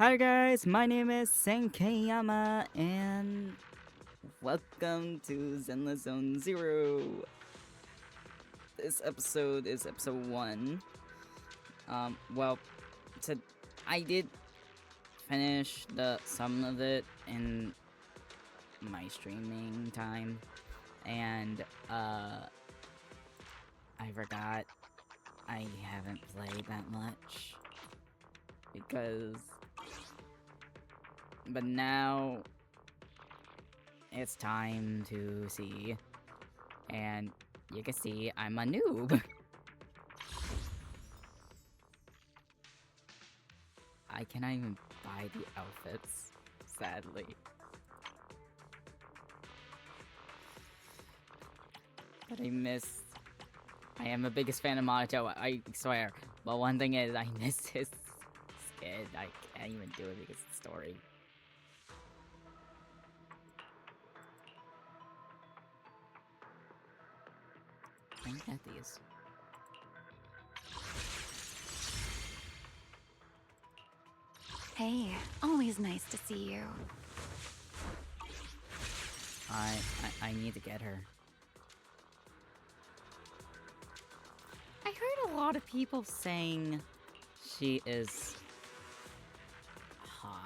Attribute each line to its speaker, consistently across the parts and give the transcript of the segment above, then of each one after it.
Speaker 1: Hi guys, my name is Senkeyama and welcome to Zenless Zone Zero. This episode is episode 1. Well, I did finish some of it in my streaming time, and I forgot I haven't played that much but now it's time to see, and you can see I'm a noob. I cannot even buy the outfits, sadly. But I am the biggest fan of Monaco, I swear. But one thing is, I miss his skid. I can't even do it because of the story. I can get these.
Speaker 2: Hey, always nice to see you.
Speaker 1: I need to get her. I heard a lot of people saying she is hot.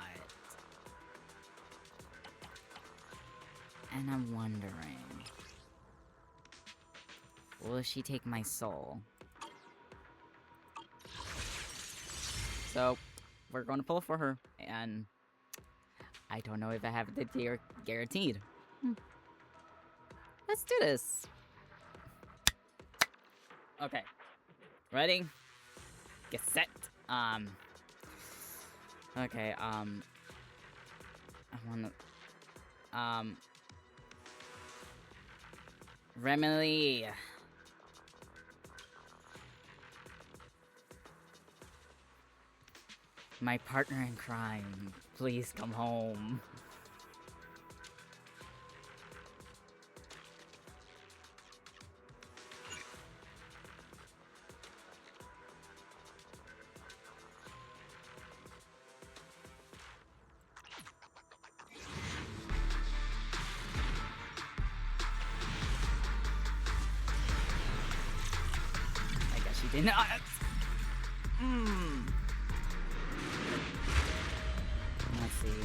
Speaker 1: And I'm wondering, will she take my soul? So, we're gonna pull for her, and I don't know if I have the deer guaranteed. Let's do this. Okay. Ready? Get set. Okay, I wanna, Remily. My partner in crime, please come home. I guess she did not. Let's see.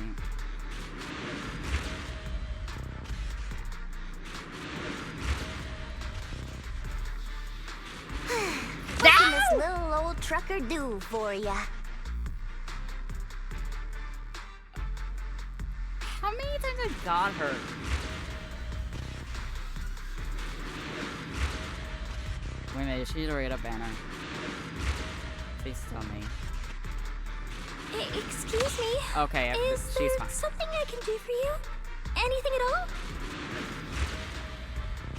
Speaker 3: What can this little old trucker do for ya?
Speaker 1: How many times I got her? Wait a minute, she's already a banner. Please tell me.
Speaker 3: Excuse me?
Speaker 1: Okay,
Speaker 3: Is
Speaker 1: she's
Speaker 3: there
Speaker 1: fine.
Speaker 3: something I can do for you? Anything at all?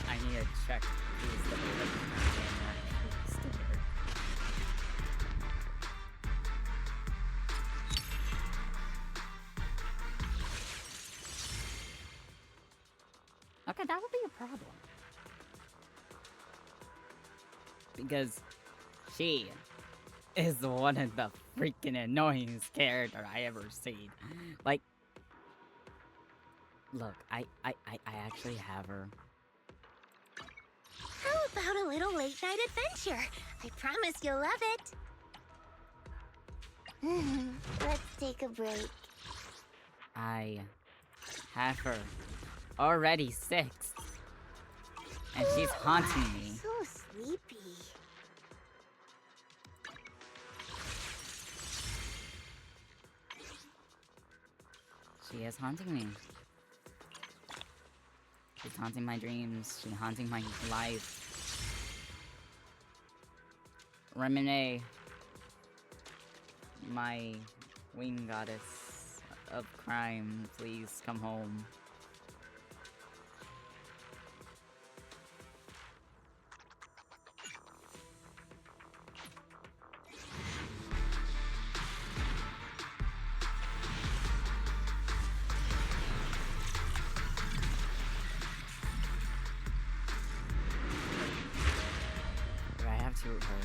Speaker 1: I need to check who's the favorite sticker. Okay, that would be a problem. Because she is one of the freaking annoyingest character I ever seen. Like, look, I actually have her.
Speaker 3: How about a little late night adventure? I promise you'll love it. Let's take a break.
Speaker 1: I have her already 6. And she's haunting me.
Speaker 3: So sleepy.
Speaker 1: She is haunting me. She's haunting my dreams. She's haunting my life. Remine, my wing goddess of crime, please come home. To her.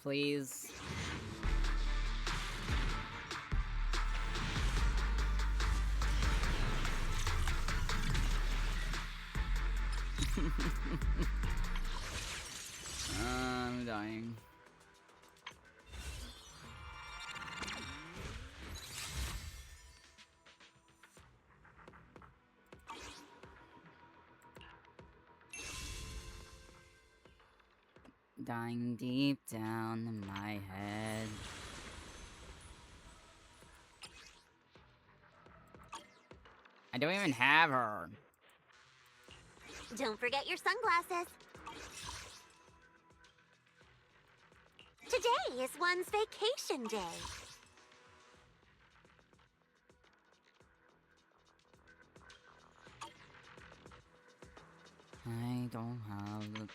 Speaker 1: please. I'm dying. Dying deep down in my head. I don't even have her.
Speaker 3: Don't forget your sunglasses. Today is one's vacation day.
Speaker 1: I don't have the...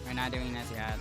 Speaker 1: We're not doing this yet.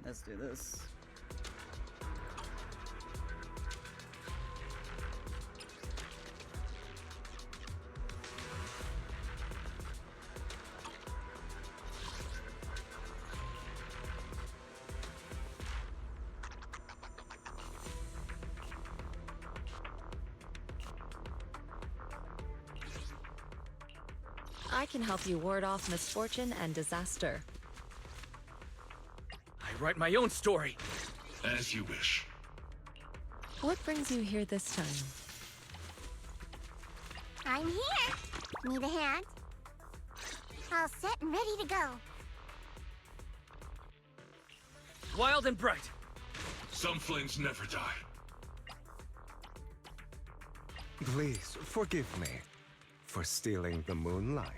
Speaker 1: Let's do this.
Speaker 4: I can help you ward off misfortune and disaster.
Speaker 5: I write my own story.
Speaker 6: As you wish.
Speaker 4: What brings you here this time?
Speaker 3: I'm here. Need a hand? All set and ready to go.
Speaker 5: Wild and bright.
Speaker 6: Some flames never die.
Speaker 7: Please forgive me for stealing the moonlight.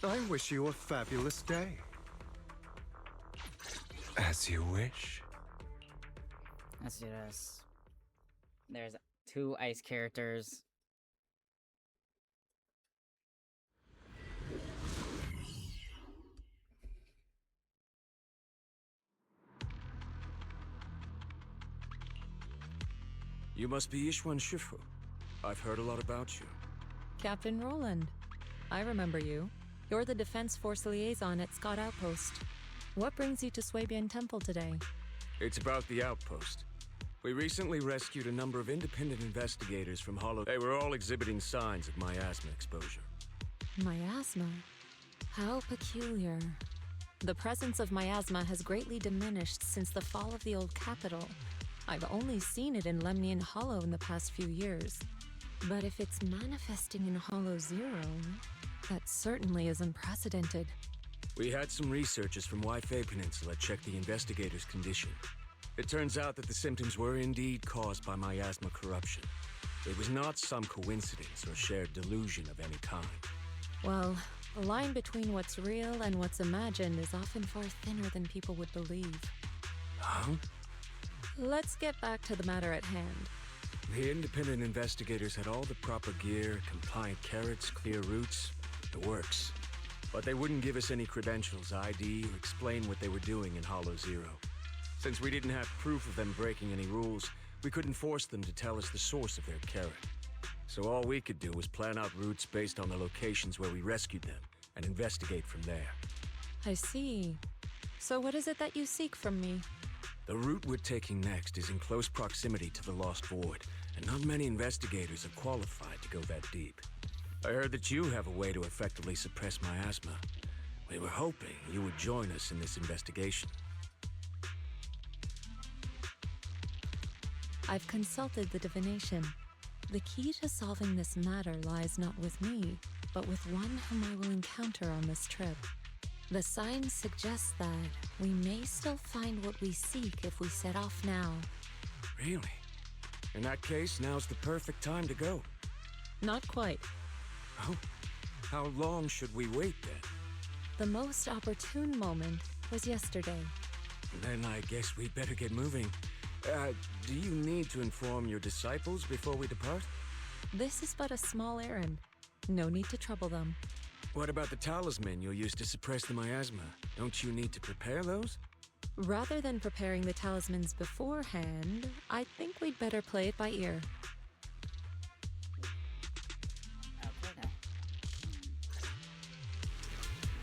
Speaker 7: I wish you a fabulous day. As you wish.
Speaker 1: Let's do this. There's 2 ice characters.
Speaker 8: You must be Ishwan Shifu. I've heard a lot about you.
Speaker 4: Captain Roland. I remember you. You're the Defense Force liaison at Scott Outpost. What brings you to Swabian Temple today?
Speaker 8: It's about the outpost. We recently rescued a number of independent investigators from Hollow. They were all exhibiting signs of miasma exposure.
Speaker 4: Miasma? How peculiar. The presence of miasma has greatly diminished since the fall of the old capital. I've only seen it in Lemnian Hollow in the past few years. But if it's manifesting in Hollow Zero, that certainly is unprecedented.
Speaker 8: We had some researchers from Waifei Peninsula check the investigators' condition. It turns out that the symptoms were indeed caused by miasma corruption. It was not some coincidence or shared delusion of any kind.
Speaker 4: Well, the line between what's real and what's imagined is often far thinner than people would believe.
Speaker 8: Huh?
Speaker 4: Let's get back to the matter at hand.
Speaker 8: The independent investigators had all the proper gear, compliant carrots, clear routes, the works. But they wouldn't give us any credentials, ID, or explain what they were doing in Hollow Zero. Since we didn't have proof of them breaking any rules, we couldn't force them to tell us the source of their carrot. So all we could do was plan out routes based on the locations where we rescued them, and investigate from there.
Speaker 4: I see. So what is it that you seek from me?
Speaker 8: The route we're taking next is in close proximity to the Lost Void, and not many investigators are qualified to go that deep. I heard that you have a way to effectively suppress miasma. We were hoping you would join us in this investigation.
Speaker 4: I've consulted the divination. The key to solving this matter lies not with me, but with one whom I will encounter on this trip. The signs suggest that we may still find what we seek if we set off now.
Speaker 8: Really? In that case, now's the perfect time to go.
Speaker 4: Not quite.
Speaker 8: Oh, how long should we wait then?
Speaker 4: The most opportune moment was yesterday.
Speaker 8: Then I guess we'd better get moving. Do you need to inform your disciples before we depart?
Speaker 4: This is but a small errand. No need to trouble them.
Speaker 8: What about the talisman you'll use to suppress the miasma? Don't you need to prepare those?
Speaker 4: Rather than preparing the talismans beforehand, I think we'd better play it by ear.
Speaker 1: Okay, now.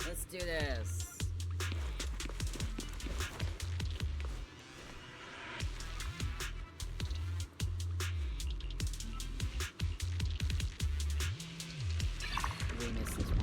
Speaker 1: Let's do this. We missed this one.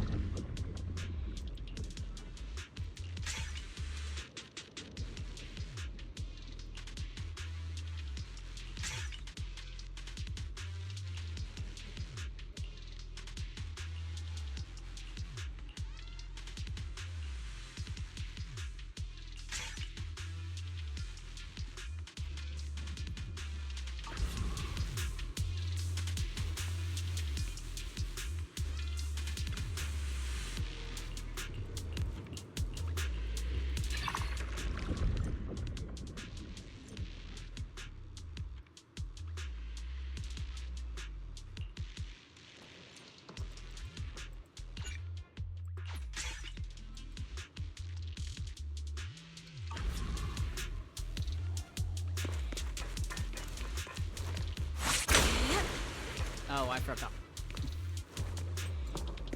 Speaker 1: Oh, I forgot.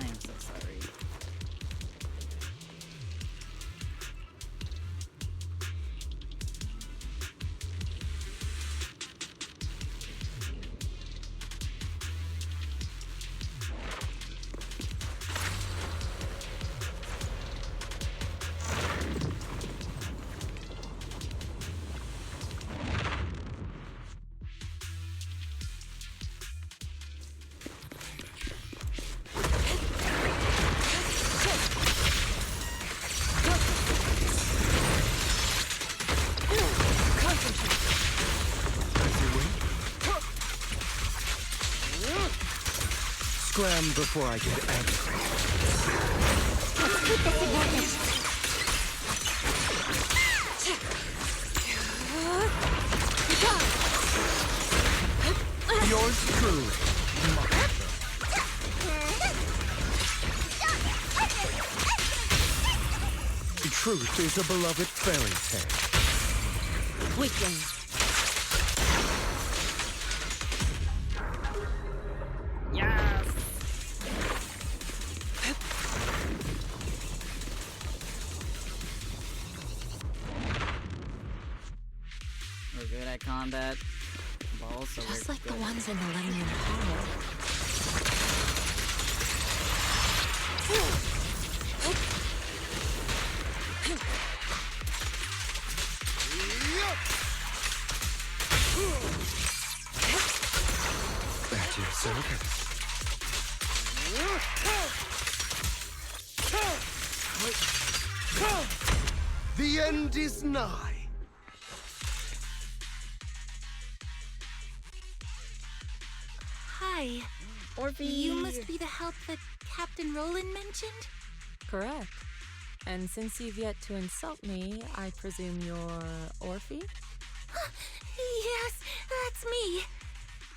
Speaker 1: I am so sorry.
Speaker 7: Scram before I get angry.
Speaker 3: keep this advantage.
Speaker 7: Yours truly. Truth is a beloved fairy tale.
Speaker 4: Weakling.
Speaker 1: Yes! We're good at combat, but also
Speaker 4: Just
Speaker 1: we're
Speaker 4: like
Speaker 1: good
Speaker 4: the ones in the Lemnian Hollow.
Speaker 7: At your service. The end is nigh.
Speaker 2: Hi.
Speaker 1: Orphe!
Speaker 2: You must be the help that Captain Roland mentioned?
Speaker 4: Correct. And since you've yet to insult me, I presume you're Orphe?
Speaker 2: Yes, that's me.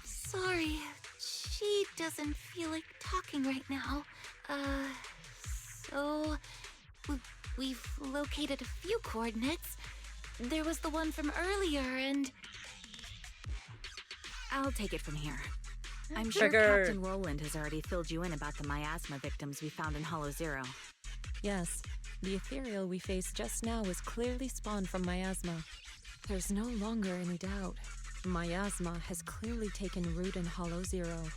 Speaker 2: Sorry, she doesn't feel like talking right now. So we've located a few coordinates. There was the one from earlier, and
Speaker 9: I'll take it from here. I'm sure
Speaker 1: Trigger.
Speaker 9: Captain Roland has already filled you in about the miasma victims we found in Hollow Zero.
Speaker 4: Yes, the ethereal we faced just now was clearly spawned from miasma. There's no longer any doubt. Miasma has clearly taken root in Hollow Zero.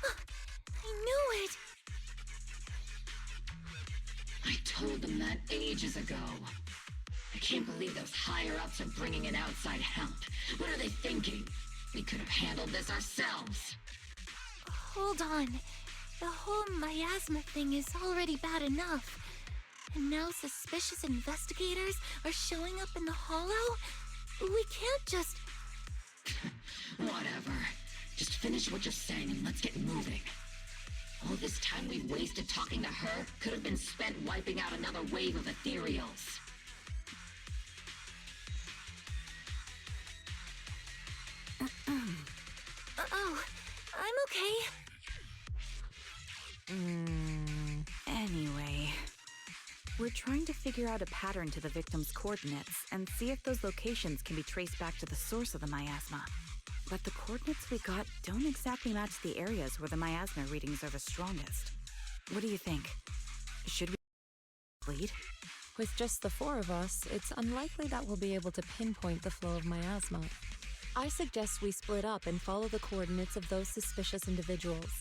Speaker 2: I knew it!
Speaker 10: I told them that ages ago. I can't believe those higher-ups are bringing in outside help. What are they thinking? We could have handled this ourselves.
Speaker 2: Hold on. The whole miasma thing is already bad enough. And now suspicious investigators are showing up in the Hollow? We can't just...
Speaker 10: Whatever. Just finish what you're saying and let's get moving. All this time we've wasted talking to her could have been spent wiping out another wave of ethereals.
Speaker 2: Oh, I'm okay.
Speaker 9: Anyway, we're trying to figure out a pattern to the victim's coordinates and see if those locations can be traced back to the source of the miasma. But the coordinates we got don't exactly match the areas where the miasma readings are the strongest. What do you think? Should we lead?
Speaker 4: With just the four of us, it's unlikely that we'll be able to pinpoint the flow of miasma. I suggest we split up and follow the coordinates of those suspicious individuals.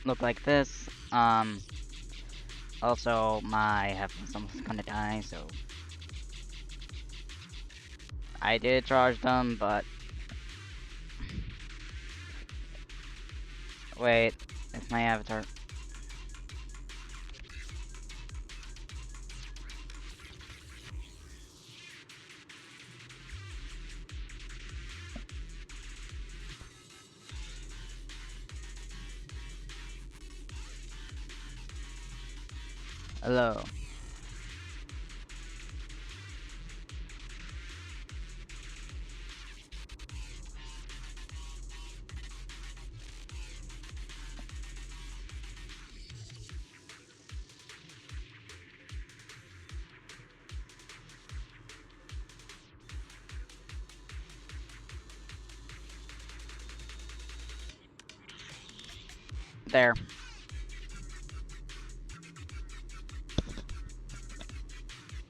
Speaker 1: Look like this. Also, my headphones almost gonna die, so I did charge them, but wait, it's my avatar. Hello. There.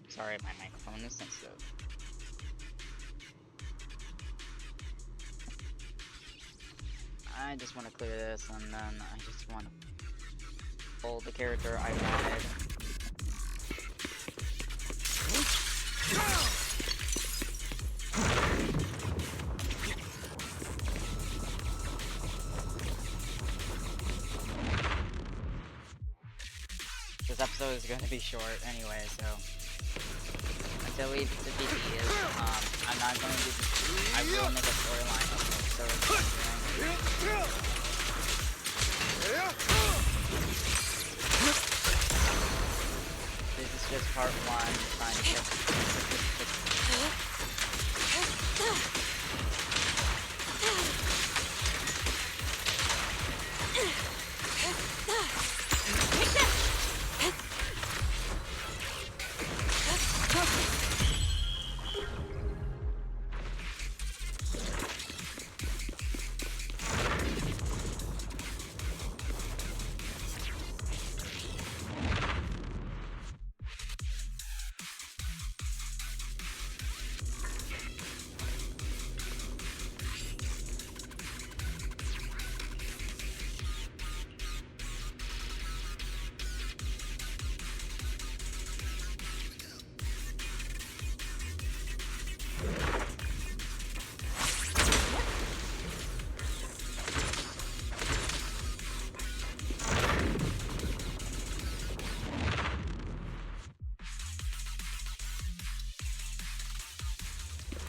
Speaker 1: Sorry, my microphone is sensitive. I just want to clear this, and then I just want to pull the character I wanted. this episode is going to be short anyway, so until we defeat these, I'm not going to do I will make a storyline of the episode. This is just part 1, trying to get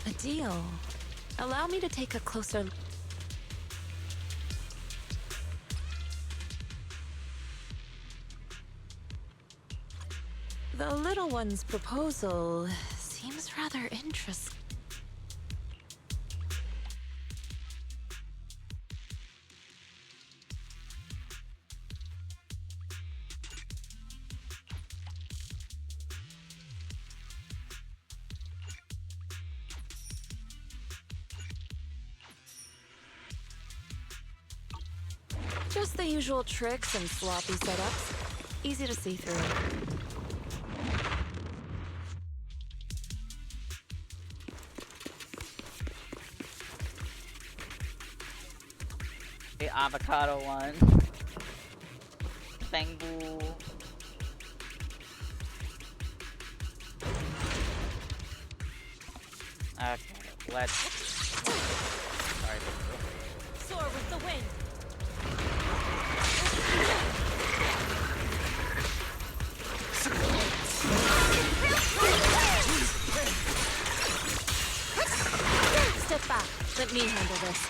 Speaker 4: A deal. Allow me to take a closer... The little one's proposal seems rather interesting. Just the usual tricks and sloppy setups. Easy to see through.
Speaker 1: the avocado one. Bangbu. Okay, let's... Sorry, Bangbu.
Speaker 11: Soar with the wind.
Speaker 4: Step back. Let me handle this.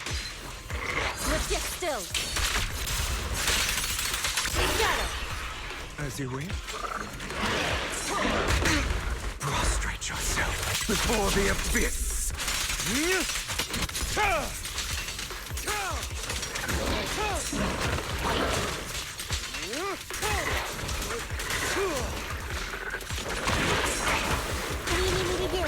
Speaker 4: Let's get still. Shadow.
Speaker 7: As you wish. Prostrate yourself before the abyss.
Speaker 3: What do you need me to do?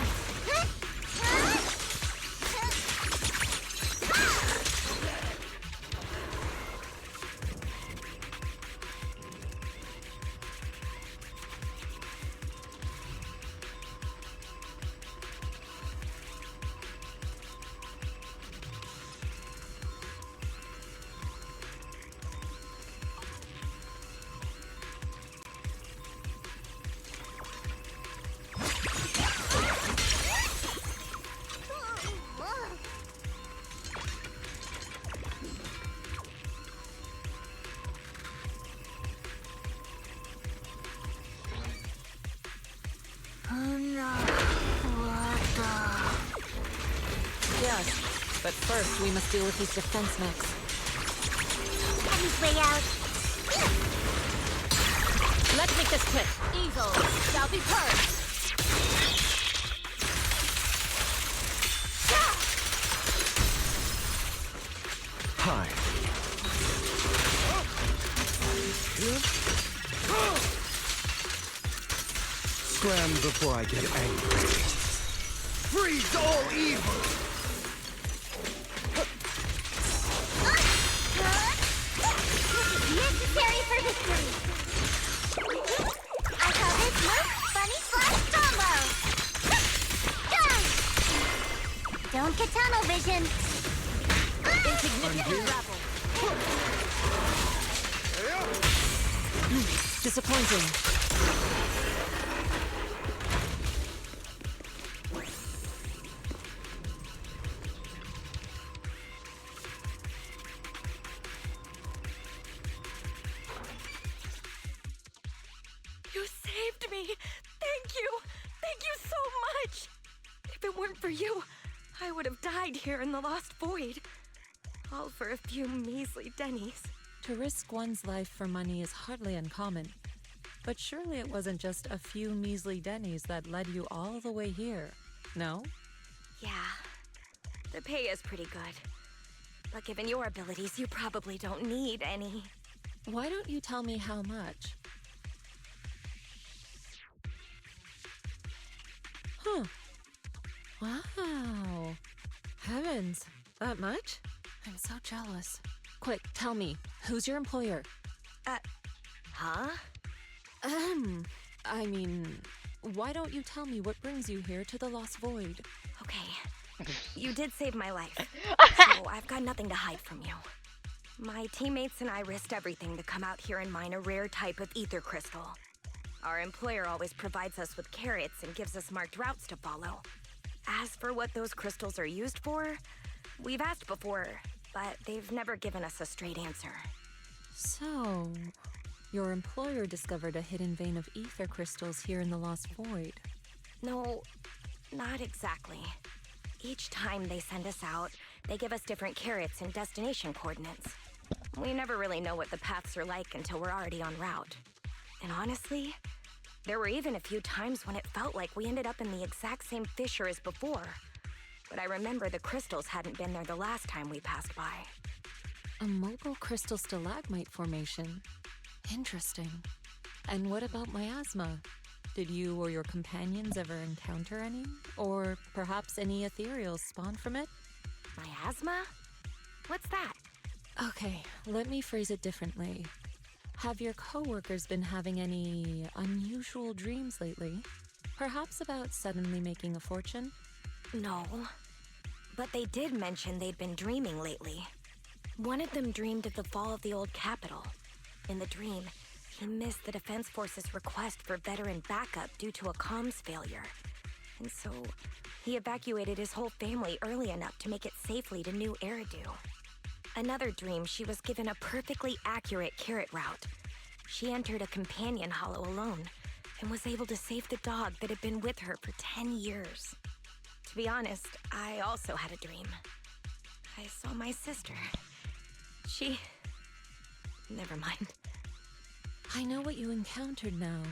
Speaker 4: Yes, but first we must deal with these defense mechs.
Speaker 3: Eddie's way out.
Speaker 11: Let's make this quick. Evil shall be purged.
Speaker 7: Hi. Scram before I get angry. Freeze all evil!
Speaker 3: Necessary for victory. I call this move Funny Slash Combo. Done. Don't get tunnel vision.
Speaker 11: Insignificant rabble.
Speaker 4: Disappointing.
Speaker 12: for you, I would have died here in the Lost Void. All for a few measly dennies.
Speaker 4: To risk one's life for money is hardly uncommon. But surely it wasn't just a few measly dennies that led you all the way here, no?
Speaker 12: Yeah, the pay is pretty good. But given your abilities, you probably don't need any.
Speaker 4: Why don't you tell me how much? Huh. Wow. Heavens, that much? I'm so jealous. Quick, tell me, who's your employer?
Speaker 12: Huh?
Speaker 4: I mean, why don't you tell me what brings you here to the Lost Void?
Speaker 12: Okay, you did save my life, so I've got nothing to hide from you. My teammates and I risked everything to come out here and mine a rare type of ether crystal. Our employer always provides us with carrots and gives us marked routes to follow. As for what those crystals are used for, we've asked before, but they've never given us a straight answer.
Speaker 4: So, your employer discovered a hidden vein of ether crystals here in the Lost Void.
Speaker 12: No, not exactly. Each time they send us out, they give us different carrots and destination coordinates. We never really know what the paths are like until we're already en route. And honestly, there were even a few times when it felt like we ended up in the exact same fissure as before. But I remember the crystals hadn't been there the last time we passed by.
Speaker 4: A mobile crystal stalagmite formation. Interesting. And what about miasma? Did you or your companions ever encounter any? Or perhaps any ethereals spawn from it?
Speaker 12: Miasma? What's that?
Speaker 4: Okay, let me phrase it differently. Have your coworkers been having any unusual dreams lately? Perhaps about suddenly making a fortune?
Speaker 12: No. But they did mention they'd been dreaming lately. One of them dreamed of the fall of the old capital. In the dream, he missed the Defense Force's request for veteran backup due to a comms failure. And so, he evacuated his whole family early enough to make it safely to New Eridu. Another dream, she was given a perfectly accurate carrot route. She entered a companion hollow alone, and was able to save the dog that had been with her for 10 years. To be honest, I also had a dream. I saw my sister. Never mind.
Speaker 4: I know what you encountered now.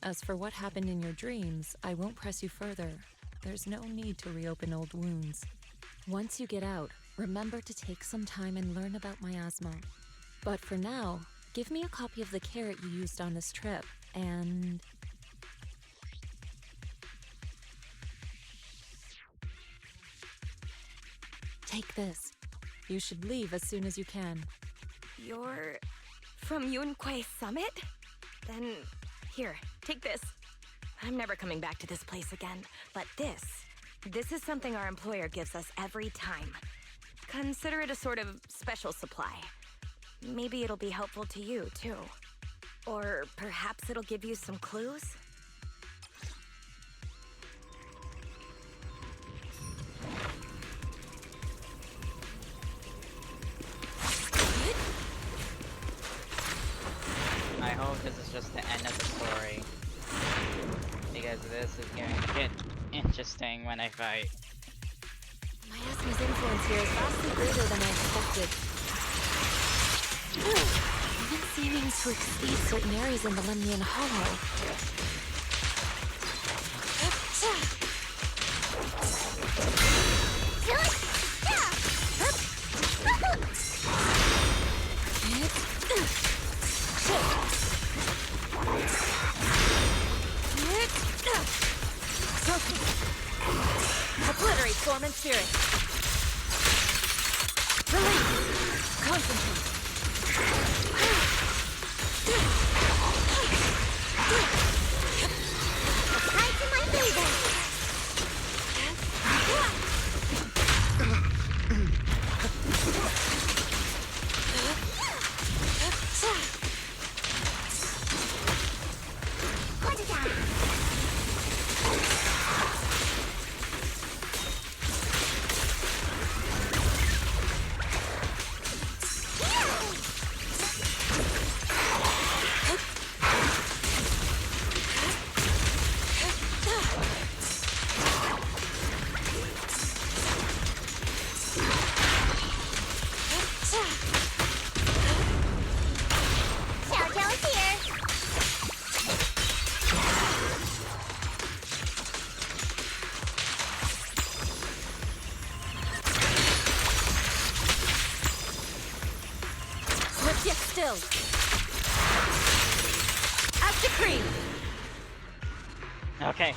Speaker 4: As for what happened in your dreams, I won't press you further. There's no need to reopen old wounds. Once you get out, remember to take some time and learn about miasma. But for now, give me a copy of the carrot you used on this trip, and... take this. You should leave as soon as you can.
Speaker 12: You're from Yunquai Summit? Then, here, take this. I'm never coming back to this place again, but this is something our employer gives us every time. Consider it a sort of special supply. Maybe it'll be helpful to you, too. Or perhaps it'll give you some clues?
Speaker 1: I hope this is just the end of the story. Because this is going to get interesting when I fight.
Speaker 4: Miasma's influence here is vastly greater than I expected. Even seeming to exceed certain areas in the Lemnian Hollow.
Speaker 11: Obliterate form and spirit. Release. Concentrate.
Speaker 3: Tied to my favor.
Speaker 12: will. As decreed.
Speaker 1: Okay.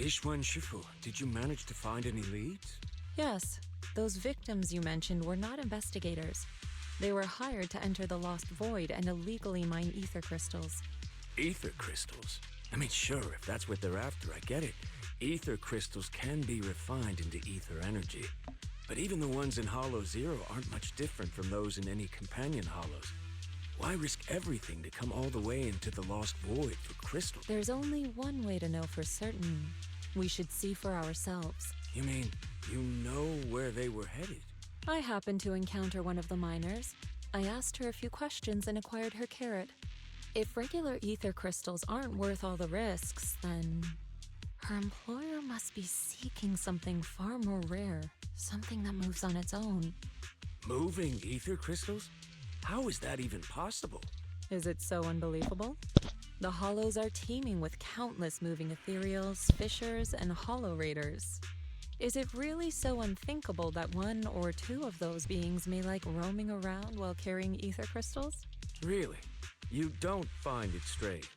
Speaker 8: Ishwan Shifu, did you manage to find any leads?
Speaker 4: Yes, those victims you mentioned were not investigators. They were hired to enter the Lost Void and illegally mine ether crystals.
Speaker 8: Ether crystals? I mean, sure, if that's what they're after, I get it. Ether crystals can be refined into ether energy. But even the ones in Hollow Zero aren't much different from those in any companion hollows. Why risk everything to come all the way into the Lost Void for crystals?
Speaker 4: There's only one way to know for certain. We should see for ourselves.
Speaker 8: You mean, you know where they were headed?
Speaker 4: I happened to encounter one of the miners. I asked her a few questions and acquired her carrot. If regular ether crystals aren't worth all the risks, then her employer must be seeking something far more rare. Something that moves on its own.
Speaker 8: Moving ether crystals? How is that even possible?
Speaker 4: Is it so unbelievable? The Hollows are teeming with countless moving ethereals, fissures, and hollow raiders. Is it really so unthinkable that one or two of those beings may like roaming around while carrying ether crystals?
Speaker 8: Really? You don't find it strange?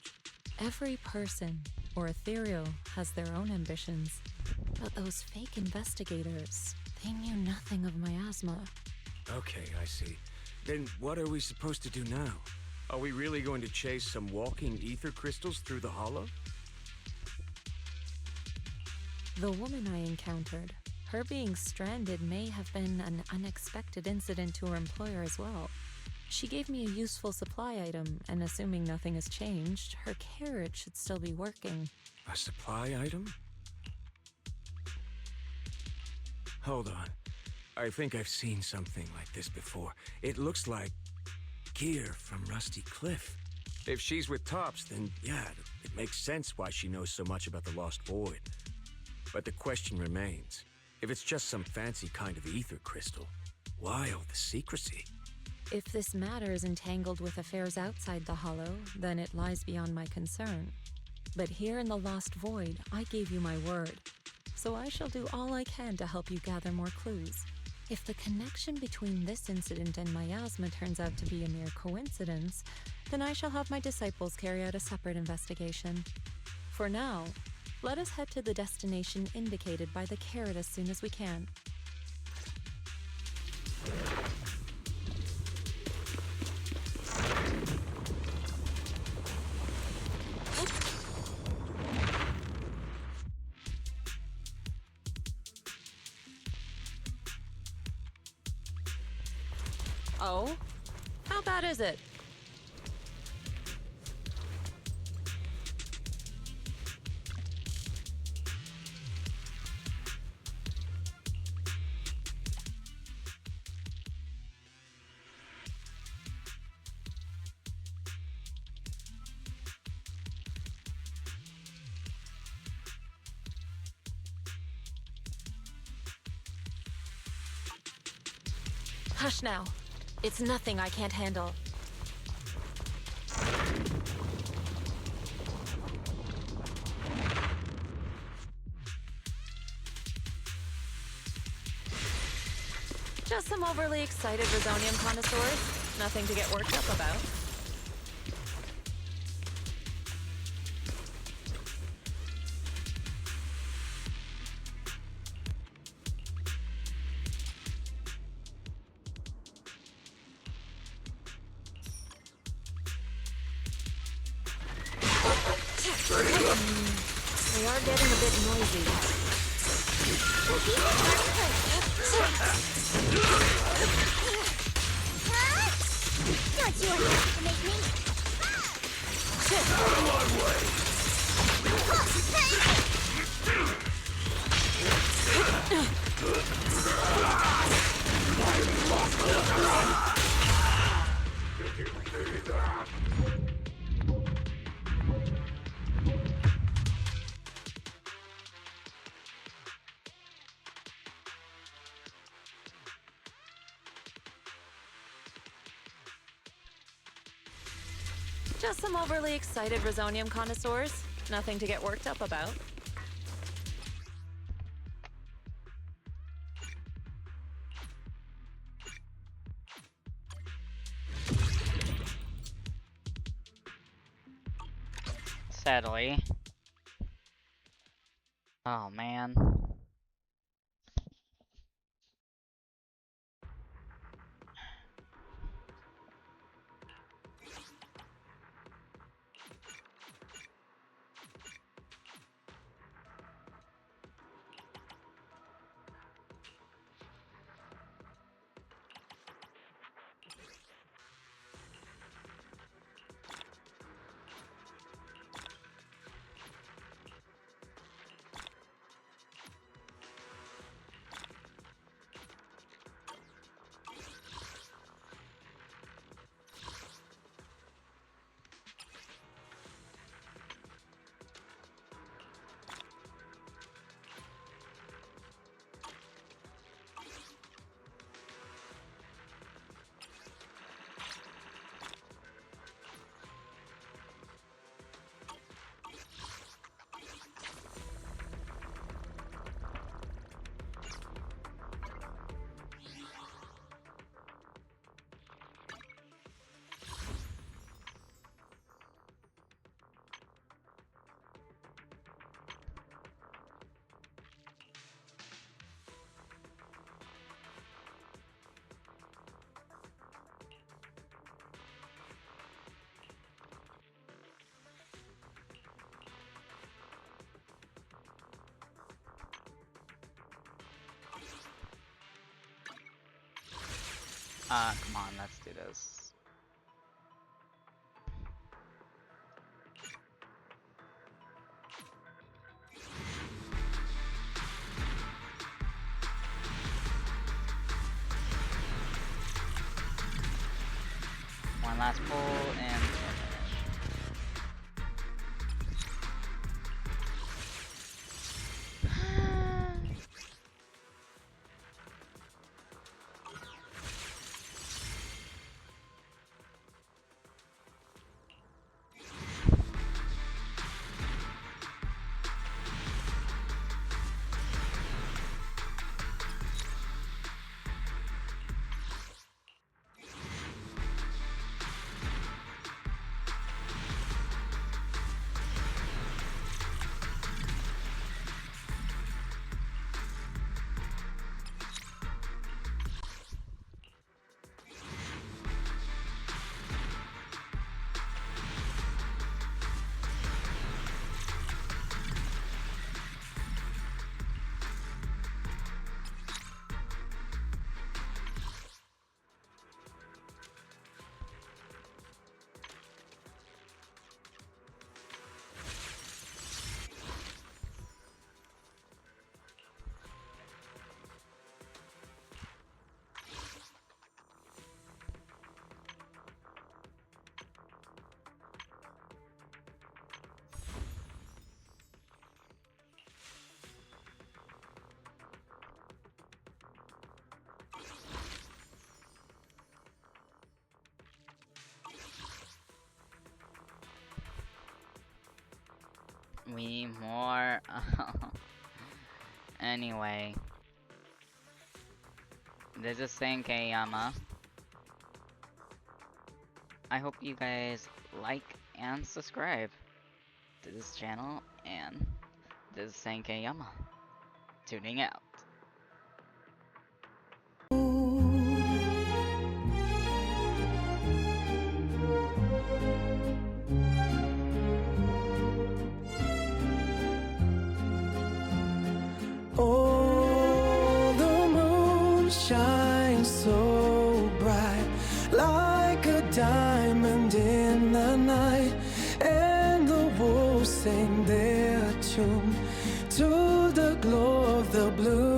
Speaker 4: Every person, or ethereal, has their own ambitions. But those fake investigators, they knew nothing of miasma.
Speaker 8: Okay, I see. Then what are we supposed to do now? Are we really going to chase some walking ether crystals through the hollow?
Speaker 4: The woman I encountered, her being stranded may have been an unexpected incident to her employer as well. She gave me a useful supply item, and assuming nothing has changed, her carrot should still be working.
Speaker 8: A supply item? Hold on. I think I've seen something like this before. It looks like gear from Rusty Cliff. If she's with Tops, then yeah, it makes sense why she knows so much about the Lost Void. But the question remains, if it's just some fancy kind of ether crystal, why all the secrecy?
Speaker 4: If this matter is entangled with affairs outside the Hollow, then it lies beyond my concern. But here in the Lost Void, I gave you my word. So I shall do all I can to help you gather more clues. If the connection between this incident and miasma turns out to be a mere coincidence, then I shall have my disciples carry out a separate investigation. For now, let us head to the destination indicated by the carrot as soon as we can. Oh? How bad is it? Hush now. It's nothing I can't handle. Just some overly excited Resonium connoisseurs. Nothing to get worked up about.
Speaker 12: They are getting a bit noisy.
Speaker 3: Don't you underestimate me!
Speaker 7: Out of my way!
Speaker 4: Just some overly excited Resonium connoisseurs. Nothing to get worked up about.
Speaker 1: Sadly. Oh man. Come on, let's do this. One last pull and finish. We need more. Anyway. This is Sankeyama. I hope you guys like and subscribe to this channel, and this is Sankeyama, tuning out.
Speaker 13: Oh, the moon shines so bright, like a diamond in the night, and the wolves sing their tune to the glow of the blue